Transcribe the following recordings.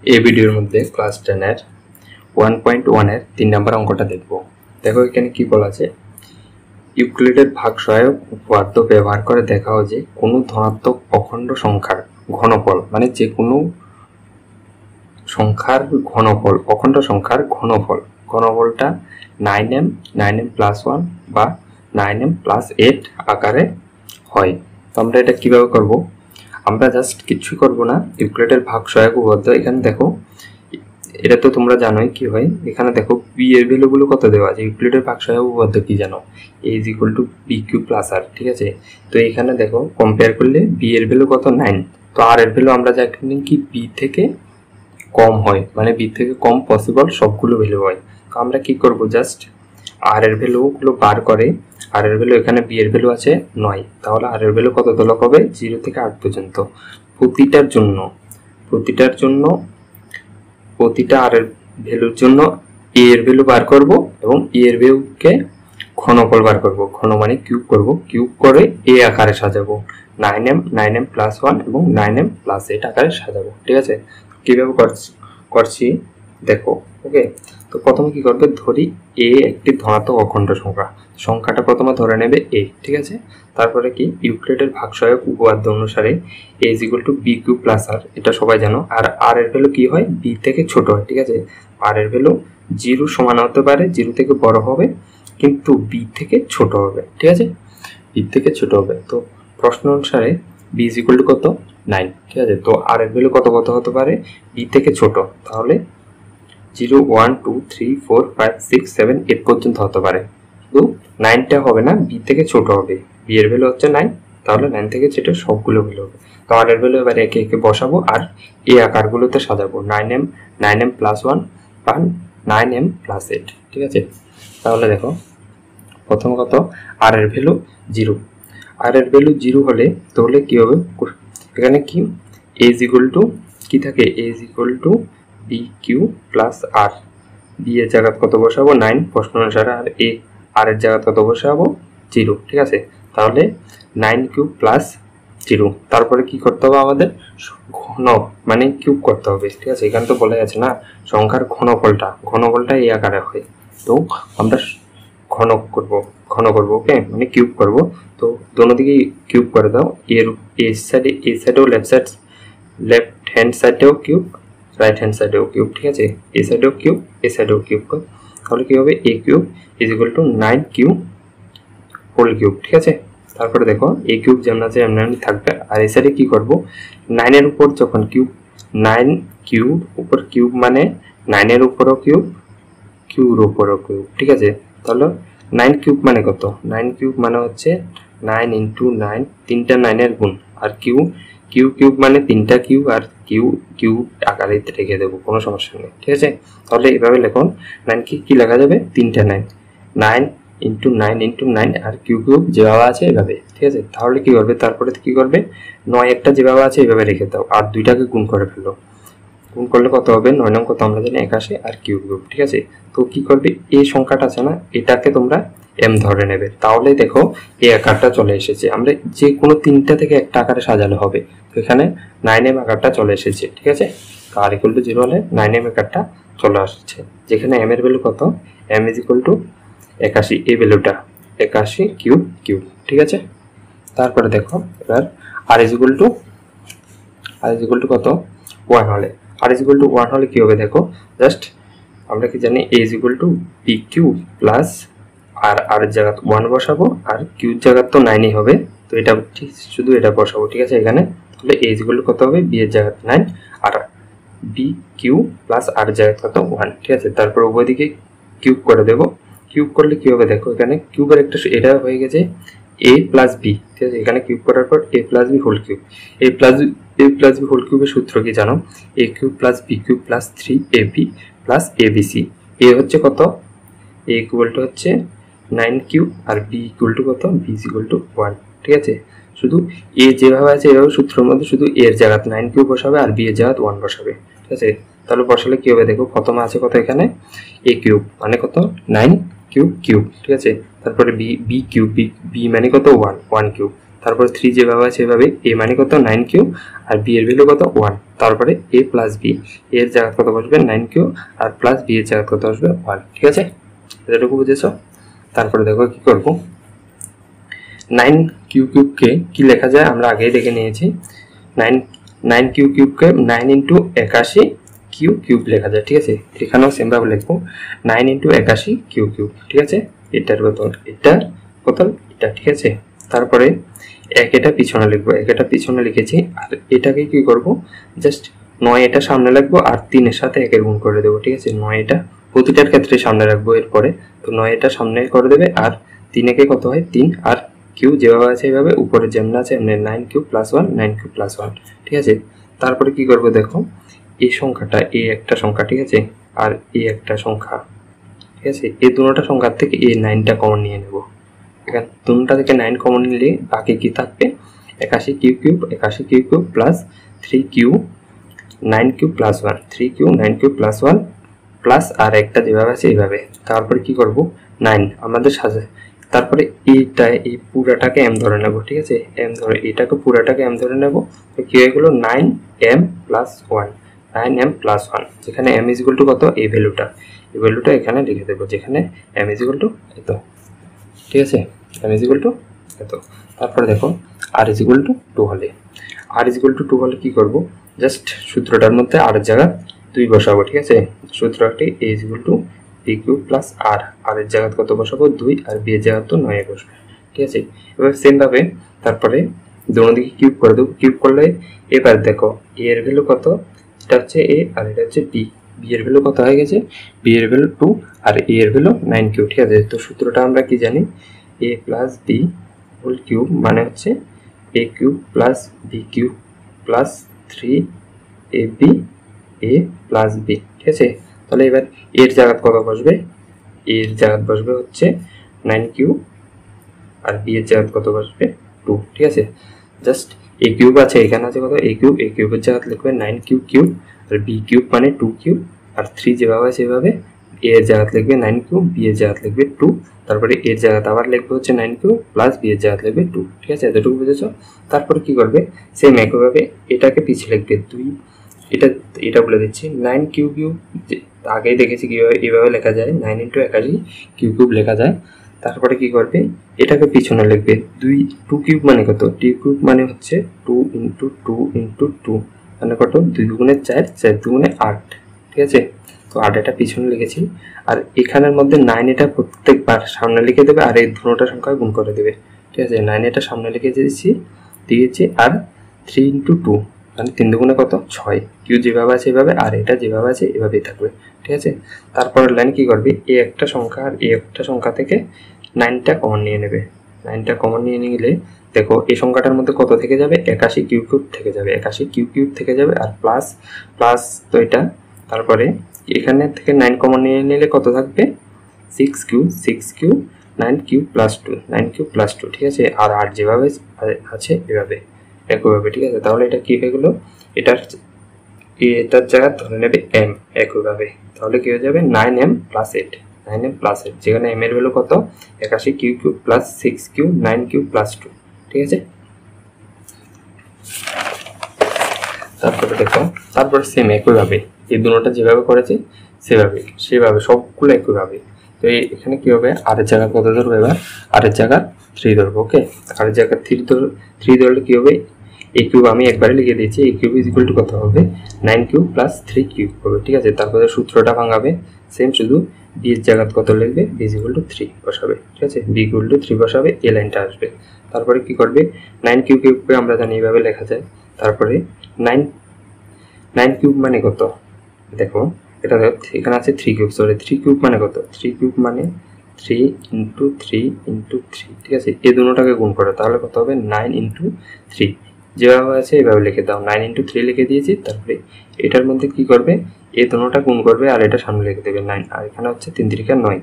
এই ভিডিওর মধ্যে ক্লাস 10 এর 1.1 এর 3 নম্বর অঙ্কটা দেখব। দেখো এখানে কি বলা আছে, ইউক্লিডের ভাগ সহায়ক উপপাদ্য ব্যবহার করে দেখাও যে কোনো ধনাত্মক অখণ্ড সংখ্যার ঘনফল, মানে যে কোনো সংখ্যার ঘনফল, অখণ্ড সংখ্যার ঘনফলটা 9m প্লাস 1 বা 9m প্লাস 8 আকারে হয়। তো আমরা এটা কিভাবে করব? আমরা জাস্ট কিছু করব না, ইউক্লিডের ভাগ সহায়ক উপপাদ্য। এখানে দেখো, এটা তো তোমরা জানোই কি হয়। এখানে দেখো বি এর ভ্যালুগুলো কত দেওয়া আছে। ইউক্লিডের ভাগ সহায়ক উপপাদ্য কি জানো? a = bq + r, ঠিক আছে। তো এখানে দেখো কম্পেয়ার করলে বি এর ভ্যালু কত 9, তো আর এর ভ্যালু আমরা জানি কি বি থেকে কম হয়, মানে বি থেকে কম পসিবল সবগুলো ভ্যালু হয়। তো আমরা কি করব, জাস্ট আর এর ভ্যালুগুলো বার করে, আর এর ভ্যালু এখানে বি এর ভ্যালু আছে 9, তাহলে আর এর ভ্যালু কত দলক হবে 0 থেকে 8 পর্যন্ত। প্রতিটা আর এর ভ্যালুর জন্য এ এর ভ্যালু বার করব এবং এ এর ভ্যালুকে ঘনফল বার করব। ঘন মানে কিউব করব, কিউব করে এ আকারে সাজাবো, 9m প্লাস 1 এবং 9m প্লাস 8 আকারে সাজাবো, ঠিক আছে। কিভাবে করছি দেখো, ওকে। তো প্রথমে কি করবে, ধরি এ একটি ধনাত্মক অখণ্ড সংখ্যাটা প্রথমে ধরে নেবে এ, ঠিক আছে। তারপরে কি, ইউক্লিডের ভাগ সহায়ক উপপাদ্য অনুসারে a = bq + r, এটা সবাই জানো। আর আর এর ভ্যালু কি হয়, বি থেকে ছোট হয়, ঠিক আছে। আর এর ভ্যালু 0 সমান হতে পারে, 0 থেকে বড় হবে, কিন্তু বি থেকে ছোট হবে, ঠিক আছে। বি থেকে ছোট হবে। তো প্রশ্ন অনুসারে বি = কত 9, ঠিক আছে। তো আর এর ভ্যালু কত হতে পারে, বি থেকে ছোট, তাহলে 0 1 2 3 4 5 6 7 8 পর্যন্ত হতে পারে। কিন্তু 9টা হবে না, বি থেকে ছোট হবে। বি এর ভ্যালু হচ্ছে 9, তাহলে 9 থেকে ছোট সবগুলো ভ্যালু হবে। তো আর এর ভ্যালু এবার একে একে বসাবো আর এই আকারগুলোতে সাজাবো, 9m প্লাস 1 বা 9m প্লাস 8, ঠিক আছে। তাহলে দেখো প্রথম কত, আর এর ভ্যালু 0, আর এর ভ্যালু 0 হলে তাহলে কি হবে, এখানে কি a কি থাকে, a bq plus r, B এর জায়গা কত বসাবো 9 প্রশ্ন অনুসারে, আর এ আর এর জায়গা কত বসাবো 0, ঠিক আছে। তাহলে 9 কিউব প্লাস 0, তারপরে কি করতে হবে আমাদের, ঘন মানে কিউব করতে হবে, ঠিক আছে। এখানে তো বলা আছে না, সংখ্যার ঘনফলটা এই আকারে হয়। তো আমরা ঘন করব, ওকে, মানে কিউব করব। তো দোনো দিকে কিউব করে দাও, এর এই সাইডেও লেফট হ্যান্ড সাইডেও কিউব, রাইট হ্যান্ড সাইডেও কিউব, ঠিক আছে। এই সাইডেও কিউব, এই সাইডেও কিউব, তাহলে কি হবে, a cube = 9q whole cube, ঠিক আছে। তারপরে দেখো a কিউব যেমন আছে এমনি থাকবে, আর এই সাইডে কি করব, 9 এর উপর যখন কিউব, 9 কিউব উপর কিউব মানে 9 এর উপরও কিউব, কিউর উপরও কিউব, ঠিক আছে। তাহলে 9 কিউব মানে কত, 9 কিউব মানে হচ্ছে 9 × 9, তিনটা 9 এর গুণ, আর কিউব মানে তিনটা কিউব, আর কিউব আকারে রেখে দেবো, কোনো সমস্যা নেই, ঠিক আছে। তাহলে এভাবে লেখুন, 9 কি লেখা যাবে, তিনটা 9 × 9 আর কিউব যেভাবে আছে এভাবে, ঠিক আছে। তাহলে কি করবে, তারপরে কি করবে, 9 একটা যেভাবে আছে এভাবে রেখে দাও, আর দুইটাকে গুণ করে ফেলো। গুণ করলে কত হবে, 9 নং কত আমরা জানি 81, আর কিউব, ঠিক আছে। তো কি করবে, এই সংখ্যাটা আছে না, এটাকে তোমরা এম ধরে নেবে, তাহলে দেখো এই আকারটা চলে এসেছে। আমরা যে কোনো তিনটা থেকে একটা আকারে সাজালে হবে। তো এখানে 9m আকারটা চলে এসেছে, ঠিক আছে। আর = 0 হলে 9m আকারটা চলে আসছে, যেখানে m এর ভ্যালু কত, m = 81, এই ভ্যালুটা 81 কিউব, ঠিক আছে। তারপরে দেখো এবার আর কত 1 হলে, আর 1 হলে কি হবে, দেখো জাস্ট আমরা কি জানি a = bq প্লাস আর জায়গা 1 বসাবো, আর কিউর জায়গা তো 9ই হবে, তো এটা শুধু এটা বসাবো, ঠিক আছে এখানে। তাহলে a = কত হবে, b এর জায়গা 9 আর bq প্লাস আর জায়গা কত 1, ঠিক আছে। তারপর উভয় দিকে কিউব করে দেব, কিউব করলে কি হবে, দেখো এখানে কিউবের একটা এটা হয়ে গেছে a প্লাস b, ঠিক আছে। এখানে কিউব করার পর a plus b whole cube, a plus b whole কিউবের সূত্র কি জানো, a cube plus b cube plus 3ab plus abc। a হচ্ছে কত, a = হচ্ছে 9q, আর b = কত, b = 1, ঠিক আছে। শুধু a যেভাবে আছে এভাবে সূত্রের মধ্যে শুধু a এর জায়গায় 9q বসাবে আর b এর জায়গায় 1 বসাবে, ঠিক আছে। তাহলে বসালে কি হবে, দেখো প্রথমে আছে কত, এখানে a কিউব মানে কত 9 কিউব, ঠিক আছে। তারপরে b কিউব, b মানে কত 1 কিউব, তারপরে 3 যেভাবে আছে সেভাবে a মানে কত 9q আর b এর ভ্যালু কত 1, তারপরে a প্লাস b এর জায়গায় কত বসবে 9q আর প্লাস b এর জায়গায় কত আসবে 1, ঠিক আছে এতটুকু বুঝেছো। তারপরে দেখো কি করব, 9q কিউবকে কি লেখা যায় আমরা আগেই দেখে নিয়েছি, 9q কিউবকে 9 ইন্টু 81 কিউ কিউব লেখা যায়, ঠিক আছে এখানেও সেম ভাবে লিখবো 9 ইন্টু 81 কিউ কিউব, ঠিক আছে এটার বদল এটা বদল এটা, ঠিক আছে। তারপরে এটা পিছনে লিখবো, এটা পিছনে লিখেছি আর এটাকে কি করব জাস্ট 9 এটা সামনে লিখবো আর 3 এর সাথে 1 এর গুণ করে দেবো, ঠিক আছে 9 এটা প্রতিটার ক্ষেত্রে সামনে রাখবো, এরপরে তো 9 এটা সামনে করে দেবে আর 3 একে কত হয় 3 আর কিউ যেভাবে আছে এইভাবে উপরে যেমন আছে এমনি 9q + 1 9q + 1, ঠিক আছে। তারপরে কি করব দেখো এই সংখ্যাটা এই একটা সংখ্যা, ঠিক আছে আর এই একটা সংখ্যা, ঠিক আছে এই দুটোটা সংখ্যার থেকে এই 9টা কমন নিয়ে নেব, এখানে দুটোটা থেকে 9 কমন নিলে বাকি কি থাকবে 81 q cube 81 q cube plus 3q 9q + 1 3q 9q + 1 plus আর একটা যেভাবে আছে এইভাবে। তারপরে কি করব 9 আমাদের সাথে, তারপরে এইটা এই পুরাটাকে m ধরে নেব, ঠিক আছে m ধরে এটাকে পুরাটাকে m ধরে নেব, তো কি হয়ে গেল 9m + 1 9m + 1, যেখানে m = কত এই ভ্যালুটা এখানে লিখে দেব, যেখানে m = এত, ঠিক আছে m = এত। তারপরে দেখো r = 2 হলে r = 2 হলে কি করব জাস্ট সূত্রটার মধ্যে r এর জায়গা 2 বসাবো, ঠিক আছে সূত্রটি a = pq + r, r এর জায়গা কত বসাবো 2 আর b এর জায়গা তো 9 বসবে, ঠিক আছে। এবার সেম ভাবে তারপরে দুটো দিকে কিউব করে দেব, কিউব করলে এবার দেখো a এর ভ্যালু কত, এটা হচ্ছে a আর এটা হচ্ছে b, b এর ভ্যালু কত হয়ে গেছে b এর ভ্যালু 2 আর a এর ভ্যালু 9q, ঠিক আছে। তো সূত্রটা আমরা কি জানি a + b হোল কিউব মানে হচ্ছে a cube plus b cube plus 3ab a plus b, ঠিক আছে। তাহলে এবার এর জায়গা কত বসবে, এর জায়গা বসবে হচ্ছে 9q আর b এর জায়গা কত বসবে 2, ঠিক আছে। জাস্ট a কিউব আছে এখানে আছে কত a কিউবের জায়গা লিখবে 9q কিউব আর b কিউব মানে 2q আর 3 যেভাবে আছে সেভাবে a এর জায়গা লিখবে 9q b এর জায়গা লিখবে 2, তারপরে এর জায়গা আবার লিখবে হচ্ছে 9q প্লাস b এর জায়গা লিখবে 2, ঠিক আছে এতটুকু বুঝেছো। তারপরে কি করবে সেম একইভাবে এটাকে পিছে লিখবে 2, এটা বলে দিচ্ছি 9q কিউব আগেই দেখেছি কিভাবে এভাবে লেখা যায় 9 × 81 কিউ কিউব লেখা যায়। তারপরে কি করবে এটাকে পিছনে লিখবে 2 কিউব মানে কত 2 কিউব মানে হচ্ছে 2 × 2 × 2 মানে কত 2 দুগুণে 4 4 দুগুণে 8, ঠিক আছে। তো 8 এটা পিছনে লিখেছি আর এখানের মধ্যে 9 এটা প্রত্যেকবার সামনে লিখে দেবে আর এই দুটোটা সংখ্যা গুণ করে দেবে, ঠিক আছে 9 এটা সামনে লিখে দিয়েছি আর 3 × 2 মানে 3 দুগুণে কত 6, কিউ যেভাবে আছে এভাবে আর এটা যেভাবে আছে এভাবেই থাকবে, ঠিক আছে। তারপরের লাইন কি করবে এই একটা সংখ্যা আর এই একটা সংখ্যা থেকে 9টা কমন নিয়ে নেবে, 9টা কমন নিয়ে নিলে দেখো এই সংখ্যাটার মধ্যে কত থেকে যাবে 81 কিউ কিউব থেকে যাবে 81 কিউ কিউব থেকে যাবে আর প্লাস তো এটা, তারপরে এখানে থেকে 9 কমন নিয়ে নিলে কত থাকবে 6q 9q + 2 9q + 2, ঠিক আছে। আর 8 যেভাবে আছে এভাবে একইভাবে, ঠিক আছে। তাহলে এটা কি হয়ে গেল এটার জায়গা ধরে নেবে m একইভাবে, তাহলে কি হয়ে যাবে 9m + 8 9m + 8, যেখানে m এর ভ্যালু কত 81 q cube plus 6q 9q + 2, ঠিক আছে। তারপরে দেখো তারপরে সেম একইভাবে এই দুটোটা যেভাবে করেছি সেভাবে সবগুলো একইভাবে। তো এখানে কি হবে আর এর জায়গা কত ধরবো এবার আর এর জায়গা 3 ধরবো, ওকে আর এর জায়গা 3 ধরলে কি হবে a কিউব আমি একবারে লিখে দিয়েছি a কিউব = কত হবে 9q + 3q হবে, ঠিক আছে। তারপরে সূত্রটা ভাঙাবে সেম, শুধু b এর জায়গা কত লিখবে b = 3 বসাবে, ঠিক আছে b = 3 বসাবে এই লাইনটা আসবে। তারপরে কি করবে 9q কিউবকে আমরা জানি এইভাবে লেখা যায়, তারপরে 9 কিউব মানে কত দেখো এটা এখানে আছে 3 কিউব, সরি 3 কিউব মানে কত 3 কিউব মানে 3 × 3 × 3, ঠিক আছে এই দুটোটাকে গুণ করো তাহলে কত হবে 9 × 3, যেভাবে আছে এভাবে লিখে দাও 9 × 3 লিখে দিয়েছি। তারপরে এটার মধ্যে কি করবে এই দুটোটা গুণ করবে আর এটা সামনে লিখে দেবে 9 আর এখানে হচ্ছে 3 × 3 = 9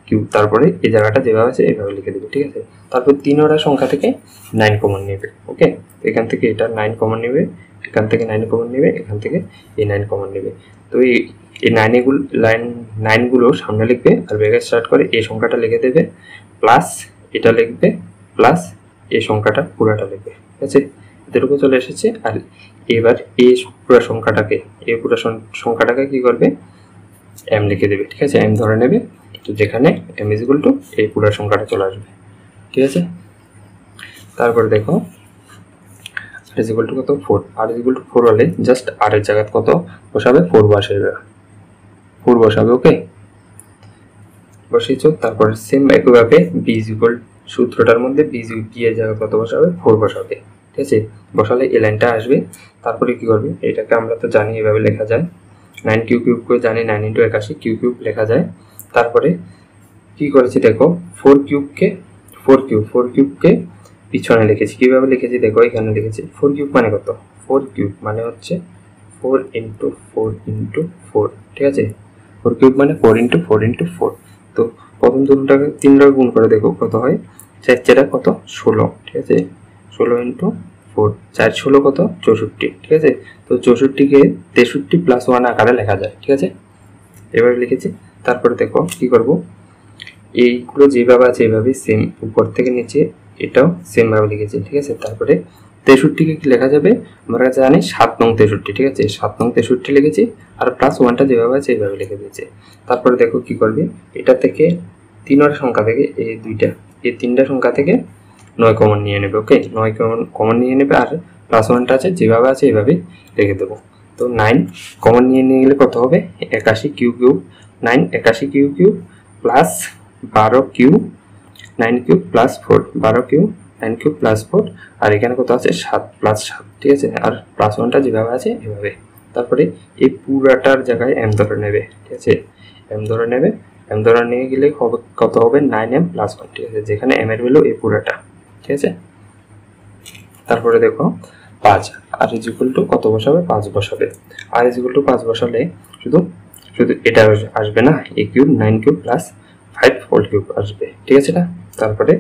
কিউব, তারপরে এই জায়গাটা যেভাবে আছে এভাবে লিখে দেবে, ঠিক আছে। তারপর 3 ওটা সংখ্যা থেকে 9 কমন নেবে, ওকে এখান থেকে এটা 9 কমন নেবে, এখান থেকে 9 কমন নেবে, এখান থেকে এই 9 কমন নেবে। তো এই 9গুলো সামনে লিখবে আর ব্র্যাকেট স্টার্ট করে এই সংখ্যাটা লিখে দেবে প্লাস এটা লিখবে প্লাস এই সংখ্যাটা পুরাটা লিখবে, ঠিক আছে? এতটুকু চলে এসেছে। আর এবার এই পুরো সংখ্যাটাকে কি করবে, এম লিখে দেবে, ঠিক আছে? এম ধরে নেবে, তো যেখানে এম ইজ ইকুয়াল টু এই পুরো সংখ্যাটা চলে আসবে, ঠিক আছে? তারপরে দেখো আর ইজ ইকুয়াল টু কত, 4। আর ইজ ইকুয়াল টু 4 হলে জাস্ট আর এর জায়গায় কত বসাবে, 4 বসাবে, ওকে? বসিয়েছ। তারপর সেম একইভাবে বি ইজ ইকুয়াল, সূত্রটার মধ্যে বি এর জায়গায় কত বসাবে, 4 বসাবে, ঠিক আছে? বসালে এই লাইনটা আসবে। তারপরে কি করবে, এটাকে আমরা তো জানি এভাবে লেখা যায়, 9 কিউ কিউব করে জানি, 9 × 81 কিউ কিউব লেখা যায়। তারপরে কি করেছি দেখো, 4 কিউবকে পিছনে লিখেছি। কিভাবে লিখেছি দেখো, এখানে লিখেছি 4 কিউব মানে কত, 4 কিউব মানে হচ্ছে 4 × 4 × 4, ঠিক আছে? 4 কিউব মানে 4 × 4 × 4। তো প্রথম দুটোটাকে 3 দ্বারা গুণ করে দেখো কত হয়, 4 4 কত, 16, ঠিক আছে? 16 × 4, 4 16 কত, 64, ঠিক আছে? তো 64কে 63 + 1 আকারে লেখা যায়, ঠিক আছে? এভাবে লিখেছি। তারপরে দেখো কি করব, এইগুলো যেভাবে আছে এইভাবে সেম, উপর থেকে নিচে এটাও সেম ভাবে লিখেছি, ঠিক আছে? তারপরে 63কে কি লেখা যাবে, আমরা জানি 7 নং 63, ঠিক আছে? 7 নং 63 লিখেছি, আর +1টা যেভাবে আছে এইভাবে লিখে দিয়েছি। তারপরে দেখো কি করবে, এটা থেকে 3টা সংখ্যা থেকে এই 3টা সংখ্যা থেকে 9 কমন নিয়ে নেবে, ওকে? 9 কমন নিয়ে নেবে, আর +1টা আছে যেভাবে আছে এইভাবে লিখে দেবো। তো 9 কমন নিয়ে গেলে কত হবে, 81 q cube, 9 81 q cube plus 12 q 9 cube plus 4, 12 q 9 cube plus 4, আর এখানে কত আছে, 7 + 7, ঠিক আছে? আর +1টা যেভাবে আছে এভাবে। তারপরে এই পুরাটার জায়গায় এম ধরে নেবে, ঠিক আছে? এম ধরে নেবে, এম ধরে নিয়ে গেলে হবে কত হবে, 9m + 1, ঠিক আছে? যেখানে এম এর ভ্যালু এই পুরাটা, ঠিক আছে? তারপরে দেখো 5, আর ইজ ইকুয়াল টু কত বসাবে, 5 বসাবে। আর ইজ ইকুয়াল টু 5 বসালে শুধু এটা আসবে না, a cube 9 cube plus 5 whole cube আসবে, ঠিক আছে না? তারপরে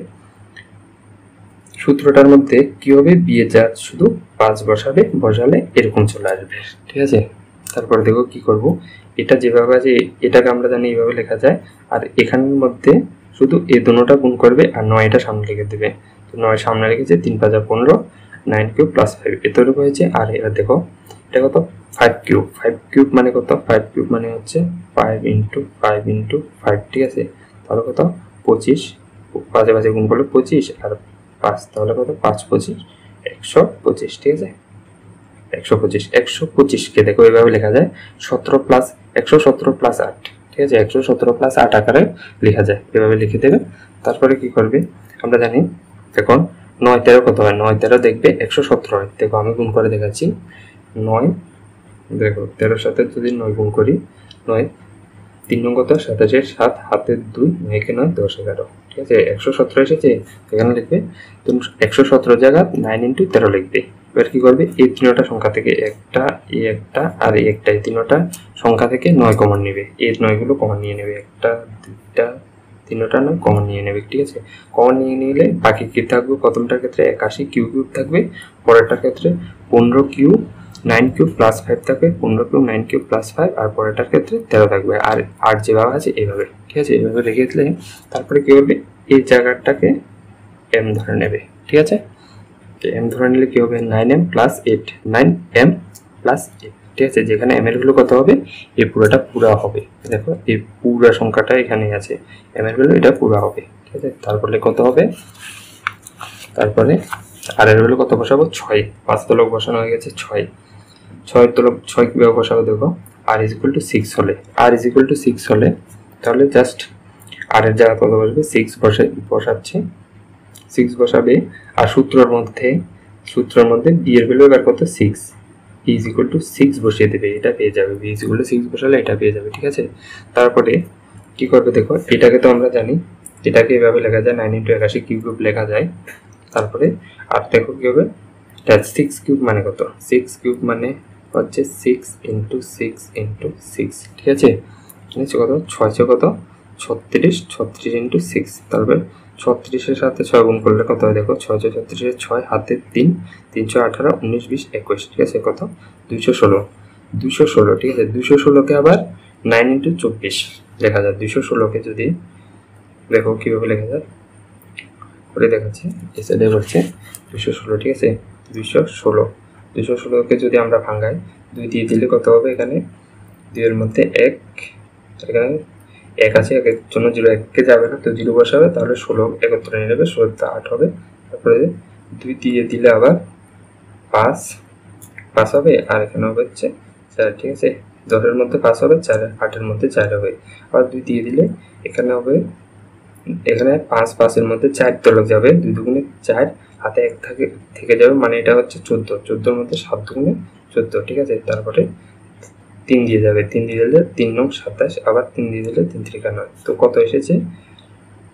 সূত্রটার মধ্যে কি হবে, বি এর জায়গায় শুধু 5 বসালে এরকম চলে আসবে, ঠিক আছে? তারপরে দেখো কি করব, এটা যেভাবে আছে এটাকে আমরা জানি এইভাবে লেখা যায়, আর এখানের মধ্যে শুধু এই দুটোটা গুণ করবে আর 9টা সামনে লিখে দেবে। তো 9 সামনে লিখেছে, 3 × 5 = 15, 9 কিউব প্লাস 5 এতটুকু হয়েছে। আর এবার দেখো এটা কত, 5 কিউব মানে কত, 5 কিউব মানে হচ্ছে 5 × 5 × 5, ঠিক আছে? তাহলে কত, 25, 5 গুণ করলে 25 আর 5, তাহলে কত, 5 × 25 125, ঠিক আছে? 125কে দেখো এইভাবে লেখা যায়, 117 + 8, ঠিক আছে? 117 + 8 আকারে লেখা যায়, এভাবে লিখে দেবে। তারপরে কি করবে, আমরা জানি এখন 9 13 কত হয়, 9 13 দেখবে 117 হয়। দেখো আমি গুণ করে দেখাচ্ছি, 9 দেখো 13 সাথে যদি 9 গুণ করি, 9 3 নং কত, 27 7 হাতে 2, 9 × 9 10 11, ঠিক আছে? 117 এসেছে, এখানে লিখবে। তো 117 জায়গা 9 × 13 লিখবে। এবার কি করবে, এই 3টা সংখ্যা থেকে একটা আর এই একটা, এই 3টা সংখ্যা থেকে 9 কমন নেবে, এই 9 গুলো কমন নিয়ে নেবে, 1 2 3টা 9 কমন নিয়ে নেবে, ঠিক আছে? কমন নিয়ে নিলে বাকি কি থাকবে, প্রথমটার ক্ষেত্রে 81 কিউ কিউব থাকবে, পরেরটার ক্ষেত্রে 15 কিউ 9 কিউব প্লাস 5 থাকবে, 15 কিউব 9 কিউব প্লাস 5, আর পরেরটার ক্ষেত্রে 13 থাকবে, আর যেভাবে আছে এইভাবে, ঠিক আছে? এইভাবে রেখে দিলে তারপরে কি হবে, এই জায়গাটাকে এম ধরে নেবে, ঠিক আছে? এম ধরে নিলে কি হবে, 9m + 8, 9m + 8, ঠিক আছে? যেখানে এম এর ভ্যালু কত হবে, এই পুরোটা পুরা হবে। দেখো এই পুরা সংখ্যাটা এখানে আছে, এম এর ভ্যালু এটা পুরা হবে, ঠিক আছে? তারপরে কত হবে, তারপরে আর এর ভ্যালু কত বসাবো, 6, 5 তলক বসানো হয়ে গেছে, 6 তলক 6 কিভাবে বসাবো দেখো, আর ইজ ইকুয়াল টু 6 হলে, আর ইজ ইকুয়াল টু 6 হলে তাহলে জাস্ট আর এর জায়গা কত বসবে, 6 বসাচ্ছি, 6 বসাবে। আর সূত্রের মধ্যে বি এর ভ্যালু এবার কত, 6, ইজ ইকুয়াল টু 6 বসিয়ে দেবে, এটা পেয়ে যাবে, বি ইজ ইকুয়াল টু 6 বসালে এটা পেয়ে যাবে, ঠিক আছে? তারপরে কি করবে দেখো, এটাকে তো আমরা জানি, এটাকে এভাবে লেখা যায়, 9 × 81 কিউ কিউব লেখা যায়। তারপরে আর দেখো কি হবে, 6 কিউব মানে কত, 6 কিউব মানে হচ্ছে 6 × 6 × 6, ঠিক আছে? নিচে কত, 6 কত, 36 × 6, তারপরে 36-এর সাথে 6 গুণ করলে কত হয় দেখো, 6 36, 6 হাতে 3, 3 × 18 19 20 21, ঠিক আছে? কত, 216, ঠিক আছে? 216কে আবার 9 × 24 লেখা যায়। 216কে যদি দেখো কিভাবে লেখা যায়, করে দেখাচ্ছি। এই সাইডে হচ্ছে 216, ঠিক আছে, 216কে যদি আমরা ভাঙাই 2 দিয়ে দিলে কত হবে, এখানে 2 এর মধ্যে 1, এখানে 1 আছে, 1 এর জন্য 0 1কে যাবে না, তো 0 বসাবে, তাহলে 16 একত্রে নিয়ে নেবে, 16 8 হবে। তারপরে 2 দিয়ে দিলে আবার 5 হবে, আর এখানে হবে হচ্ছে 4, ঠিক আছে, 10 এর মধ্যে 5 হবে, 4 8 এর মধ্যে 4 হবে। আবার 2 দিয়ে দিলে এখানে হবে, এখানে 5 এর মধ্যে 4 তলক যাবে, 2 দুগুণে 4, হাতে 1 থেকে যাবে, মানে এটা হচ্ছে 14, 14 এর মধ্যে 7 দুগুণে 14, ঠিক আছে। তারপরে 3 দিয়ে যাবে, 3 দিয়ে দিলে 3 নং 27, আবার 3 দিয়ে দিলে 3 3 9, তো কত এসেছে,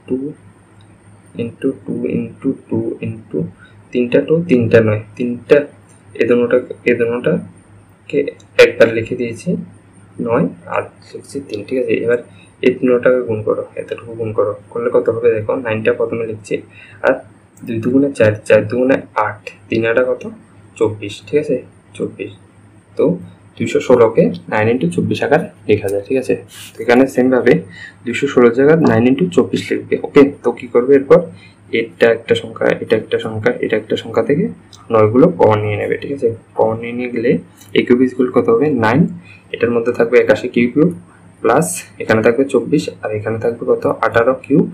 2 ইন্টু 2 ইন্টু 2 ইন্টু 3টা 2 3টা 9, 3টা এ দুটোটাকে একবার লিখে দিয়েছি 9 আর লিখছি 3, ঠিক আছে। এবার এই 3টাকে গুণ করো, এতটুকু গুণ করলে কত হবে দেখো, 9টা প্রথমে লিখছি, আর 2 দুগুণে 4, 4 দুগুণে 8, 3 8 কত 24, ঠিক আছে, 24। তো 216কে 9 × 24 আকার লেখা যায়, ঠিক আছে। তো এখানে সেমভাবে 216 জায়গায় 9 × 24 লিখবে। ওকে, তো কি করবে এরপর, এটা একটা সংখ্যা, এটা একটা সংখ্যা, এটা একটা সংখ্যা থেকে 9গুলো কমন নিয়ে নেবে, ঠিক আছে। কমন নিয়ে গেলে এই কিউবিসগুলো কত হবে, 9, এটার মধ্যে থাকবে 81 কিউব প্লাস এখানে থাকবে 24, আর এখানে থাকবে কত 18 cube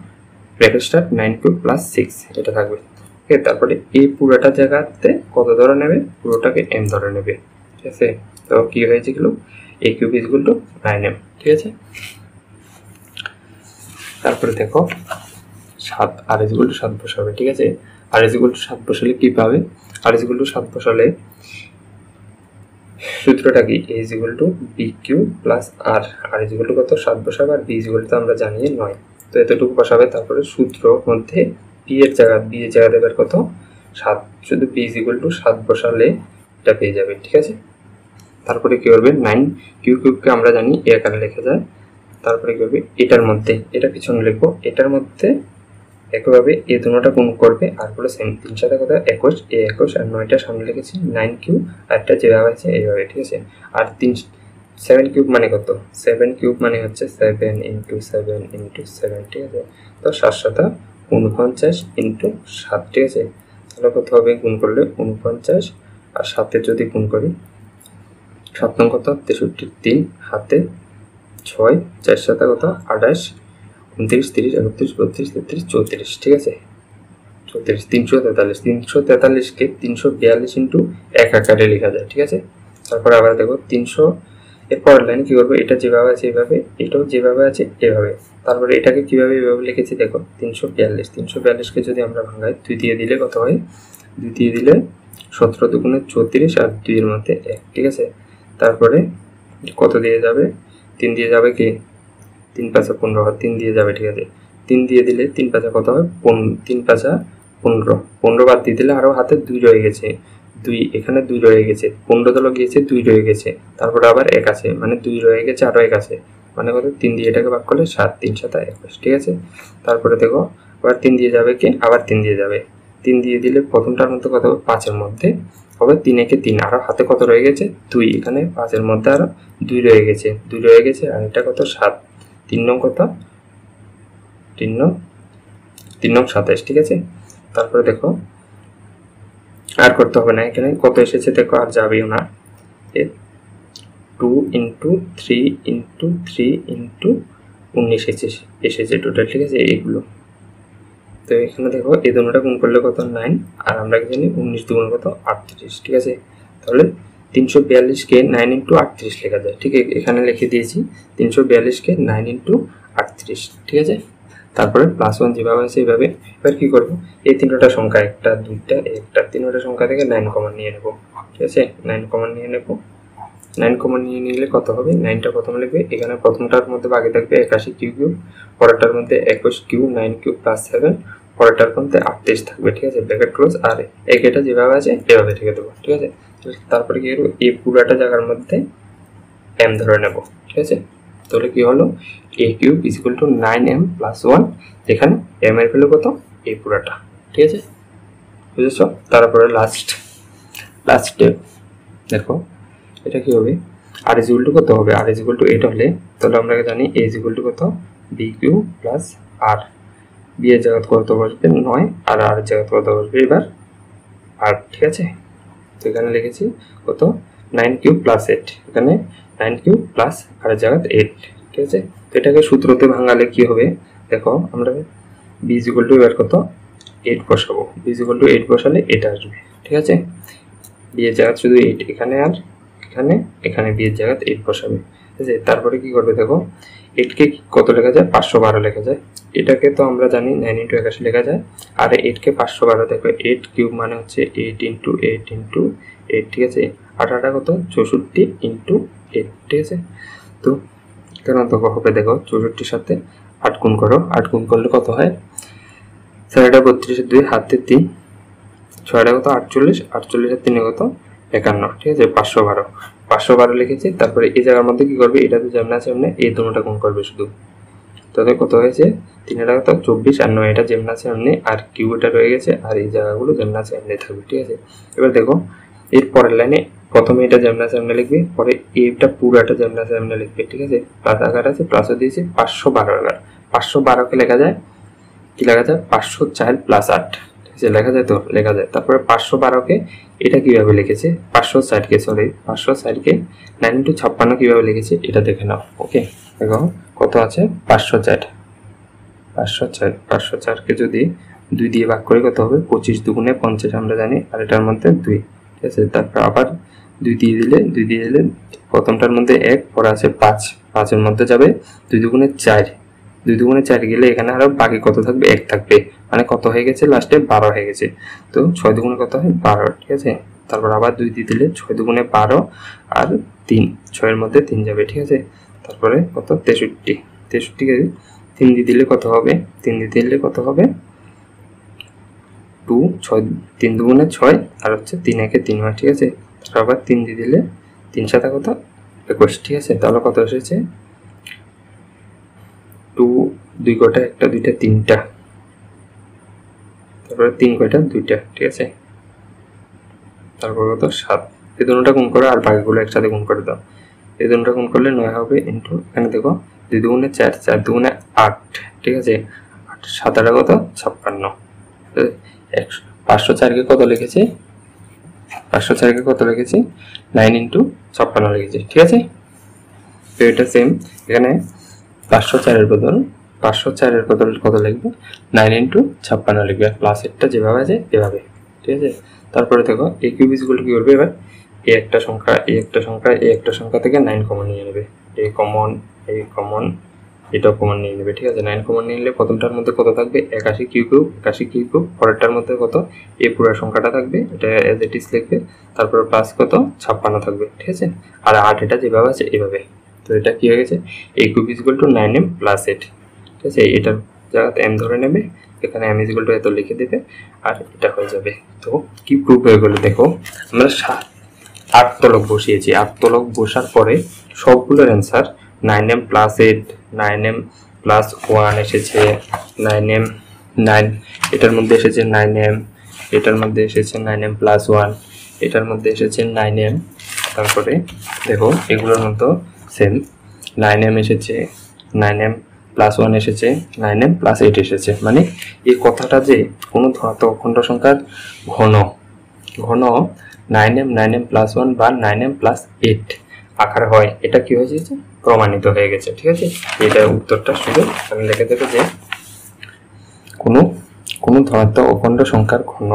bracket start 9 cube plus 6, এটা থাকবে। ওকে, তারপরে এই পুরোটা জায়গাতে কত ধরে নেবে, পুরোটাকে m ধরে নেবে, ঠিক আছে। তো কি হয়েছে গেল, a cube is equal two 9m, ঠিক আছে। তারপরে দেখো 7, r ইজ ইকুয়াল টু 7 বসাবে, ঠিক আছে। r ইজ ইকুয়াল টু 7 বসালে কি পাবে, r ইজ ইকুয়াল টু 7 বসালে সূত্রটা কি, a is equal two b cube plus r is equal to কত 7 বসাবে, আর b ইজ ইকুয়াল টু আমরা জানি 9, তো এতটুকু বসাবে। তারপরে সূত্র মধ্যে b এর জায়গা দেবে কত 7, শুধু b ইজ ইকুয়াল টু 7 বসালে এটা পেয়ে যাবে, ঠিক আছে। তারপরে কি করবে, 9 কিউবকে আমরা জানি এ আকারে লেখা যায়। তারপরে কি করবে, এটার মধ্যে এটা পিছনে লিখবো, এটার মধ্যে একইভাবে এই দুটোটা গুণ করবে, আর হলো সেম 3 সাথে কত 21, এ 21, আর 9টা সামনে লিখেছি 9 কিউব, আর এটা যেভাবে আছে এইভাবে, ঠিক আছে। আর 7 কিউব মানে কত, 7 কিউব মানে হচ্ছে 7 × 7 × 7, ঠিক আছে। তো 7 7 49 × 7, ঠিক আছে। তাহলে কত হবে, গুণ করলে 49, আর 7 যদি গুণ করি 7 নং কত 63, 3 হাতে 6, 4 7 কত 28, 29 30 31 32 33 34, ঠিক আছে, 34, 343কে 342 ইন্টু 1 আকারে লেখা যায়, ঠিক আছে। তারপর আবার দেখো 300 এর পরের লাইনে কি করবো, এটা যেভাবে আছে এইভাবে, এটাও যেভাবে আছে এভাবে। তারপরে এটাকে কিভাবে এভাবে লিখেছি দেখো, 342কে যদি আমরা ভাঙাই 2 দিয়ে দিলে কত হয়, 2 দিয়ে দিলে 17 দুগুণে 34, আর 2 এর মধ্যে 1, ঠিক আছে। তারপরে কত দিয়ে যাবে, 3 দিয়ে যাবে কি, 3 5 15, 3 দিয়ে যাবে, ঠিক আছে। 3 দিয়ে দিলে 3 5 কত হবে, 3 5 15, 15 বাদ দিয়ে দিলে আরও হাতে 2 রয়ে গেছে, 2 এখানে 2 রয়ে গেছে, 15 তলা গিয়েছে 2 রয়ে গেছে, তারপরে আবার 1 আছে, মানে 2 রয়ে গেছে, আরও 1 আছে, মানে কত 3 দিয়ে এটাকে ভাগ করলে 7, 3 7 21, ঠিক আছে। তারপরে দেখো আবার 3 দিয়ে যাবে কি, আবার 3 দিয়ে যাবে, 3 দিয়ে দিলে প্রথমটার মধ্যে কত হবে, 5 এর মধ্যে হবে 3 একে 3, আরও হাতে কত রয়ে গেছে 2, এখানে 5 এর মধ্যে আরও 2 রয়ে গেছে, আর এটা কত 7, 3 নং কত 3 নং 27, ঠিক আছে। তারপরে দেখো আর করতে হবে না, এখানে কত এসেছে দেখো, আর যাবেও না, 2 × 3 × 3 × 19 এসেছে টোটাল, ঠিক আছে এগুলো। তো এখানে দেখো এই দুটোটা গুণ করলে কত 9, আর আমরা জানি 19 দুগুণ কত 38, ঠিক আছে। তাহলে 342কে 9 × 38 লেখা যায়, ঠিক আছে, এখানে লিখে দিয়েছি 342কে 9 × 38, ঠিক আছে। তারপরে +1 যেভাবে আছে এইভাবে। এবার কি করব, এই তিনটা সংখ্যা, একটা দুইটা একটা, তিনটা সংখ্যা থেকে 9 কমন নিয়ে নেব, ঠিক আছে। 9 কমন নিয়ে নেব, 9 কমন নিয়ে নিলে কত হবে, 9টা প্রথমে লিখবে, এখানে প্রথমটার মধ্যে বাকি থাকবে 81 কিউব, পরেরটার মধ্যে 21 কিউব 9 কিউব প্লাস 7, পরেরটার মধ্যে 38 থাকবে, ঠিক আছে, ব্র্যাকেট ক্লোজ, আর এটা যেভাবে আছে এভাবে রেখে দেবো, ঠিক আছে। তারপরে কি করবো, এই পুরাটা জায়গার মধ্যে m ধরে নেব, ঠিক আছে। তাহলে কি হলো, a cube is equal two 9m plus 1, যেখানে m এর ভ্যালু কত, এই পুরাটা, ঠিক আছে, বুঝেছ। তারপরে লাস্ট স্টেপ দেখো, এটা কি হবে, আর ইজ ইকুয়াল টু কত হবে, আর ইজ ইকুয়াল টু 8 হলে তাহলে আমরা জানি a ইজ ইকুয়াল টু কত, b cube plus r, B এর জায়গায় কত বসবে 9 আর আর এর জায়গায় কত বসবে এবার 8, ঠিক আছে। তো এখানে লিখেছি কত 9 কিউব প্লাস 8, এখানে 9 কিউব প্লাস আর এর জায়গায় 8, ঠিক আছে। তো এটাকে সূত্রতে ভাঙালে কি হবে দেখো, আমরা b ইকুয়াল টু এবার কত 8 বসাবো, b ইকুয়াল টু 8 বসালে এটা আসবে, ঠিক আছে। b এর জায়গায় শুধু 8 এখানে আর এখানে b এর জায়গায় 8 বসাবে, ঠিক আছে। তারপরে কি করবে দেখো 8 কে কত লেখা যায় 512 লেখা যায়, এটাকে তো আমরা জানি 9 * 81 লেখা যায়, আর 8 কে 512 দেখো 8 কিউব মানে হচ্ছে 8 * 8 * 8, ঠিক আছে। 8 8 কত 64 * 8, ঠিক আছে। তো কেন তো হবে দেখো 64 সাথে 8 গুণ করো, 8 গুণ করলে কত হয় 4 32 2 হাতে 3 6 কত 48, 48 আর 3 কত 51, ঠিক আছে। 512 লিখেছি। তারপরে এই জায়গার মধ্যে কি করবে, এটা তো যেমন আছে এমনি এই দুটোটা গুণ করবে শুধু, তাহলে কত হয়েছে 3 কত 24 আর 9 এটা যেমন আছে এমনি, আর কিউ এটা রয়ে গেছে, আর এই জায়গাগুলো যেমন আছে এমনি থাকবে, ঠিক আছে। এবার দেখো এর পরের লাইনে প্রথমে এটা যেমন আছে এমনি লিখবে, পরে এটা পুরোটা যেমন আছে এমনি লিখবে, ঠিক আছে। প্লাস আকার আছে, প্লাসও দিয়েছে 512 আকার, 512 কে লেখা যায় কি লেখা যায় 504 প্লাস 8, ঠিক আছে। লেখা যায় তো লেখা যায়। তারপরে 512 কে এটা কিভাবে লিখেছে 560 কে 560 কে 9 * 56 কিভাবে লিখেছে এটা দেখে নাও, ওকে। দেখো কত আছে 504 কে যদি 2 দিয়ে ভাগ করি কত হবে 25 × 2 = 50 আমরা জানি, আর এটার মধ্যে 2, ঠিক আছে। তারপর আবার 2 দিয়ে দিলে প্রথমটার মধ্যে 1, পরে আছে 5, 5 এর মধ্যে যাবে 2 × 4, 2 × 4 গেলে এখানে আরো বাকি কত থাকবে 1 থাকবে, মানে কত হয়ে গেছে লাস্টে 12 হয়ে গেছে। তো 6 × 2 কত হয় 12, ঠিক আছে। তারপর আবার 2 দিয়ে দিলে 6 × 2 = 12 আর 3, 6 এর মধ্যে 3 যাবে, ঠিক আছে। তারপরে কত 63 কে 3 দিয়ে দিলে কত হবে 2 6 3 × 2 = 6 আর হচ্ছে 3 × 1 = 3 হয়, ঠিক আছে। তারপর আবার 3 দিয়ে দিলে 3 7 কত 21, ঠিক আছে। তাহলে কত এসেছে 2 2 কটা 1টা 2টা 3টা, তারপরে 3 কয়টা 2টা, ঠিক আছে। তারপর কত 7, এই দুটোটা গুণ করো আর বাকিগুলো একসাথে গুণ করে দাও। এই দুটোটা গুণ করলে 9 হবে, ইনটু এখানে দেখো 2 × 2 = 4, 4 × 2 = 8, ঠিক আছে। 8 7 8 কত 56, 504 কে কত লিখেছি 504 কে কত লিখেছি 9 * 56 লিখেছি, ঠিক আছে। তো এটা সেম, এখানে 504 এর বদল কত লিখবে 9 * 56 লিখবে, আর প্লাস এটা যেভাবে আছে এভাবে, ঠিক আছে। তারপরে দেখো a কিউব ইকুয়াল কি করবে, এবার a একটা সংখ্যা থেকে 9 কমন নিয়ে নেবে, a কমন এটা কমন নিয়ে নেবে, ঠিক আছে। 9 কমন নিয়ে নিলে প্রথমটার মধ্যে কত থাকবে 81 কিউব, পরেরটার মধ্যে কত a পুরো সংখ্যাটা থাকবে, এটা এজ ইট ইজ লিখবে, তারপর প্লাস কত 56 থাকবে, ঠিক আছে। আর 8 এটা যেভাবে আছে এভাবে। তো এটা কি হয়ে গেছে a cube equal to 9m plus 8, ঠিক আছে। এটার জায়গাতে m ধরে নেবে, এখানে m ইকুয়াল টু এত লিখে দেবে, আর এটা হয়ে যাবে। তো কি প্রুফ হয়ে গেল দেখো, আমরা 8 তলক বসিয়েছি, 8 তলক বসার পরে সবগুলোর answer 9m plus 8, 9m plus 1 এসেছে, 9m 9, এটার মধ্যে এসেছে 9m, এটার মধ্যে এসেছে 9m প্লাস 1, এটার মধ্যে এসেছে 9m। তারপরে দেখো এগুলোর মতো সেম 9m এসেছে, 9m প্লাস 1 এসেছে, 9m প্লাস 8 এসেছে। মানে এই কথাটা যে কোনো ধনাত্মক অখণ্ড সংখ্যার ঘন 9m প্লাস 1 বা 9m প্লাস 8 আকার হয়, এটা কি হয়েছে প্রমাণিত হয়ে গেছে, ঠিক আছে। এটা উত্তরটা শুধু আমি লিখে দেবো যে কোনো ধনাত্মক অখণ্ড সংখ্যার ঘন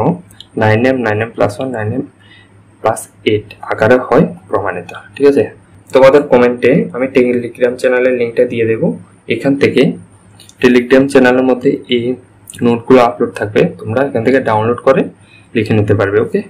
9m প্লাস 1 9m প্লাস 8 আকারে হয় প্রমাণিত, ঠিক আছে। তোমাদের কমেন্টে আমি টেলিগ্রাম চ্যানেলের লিঙ্কটা দিয়ে দেবো, এখান থেকে টেলিগ্রাম চ্যানেলের মধ্যে এই নোটগুলো আপলোড থাকবে, তোমরা এখান থেকে ডাউনলোড করে লিখে নিতে পারবে, ওকে।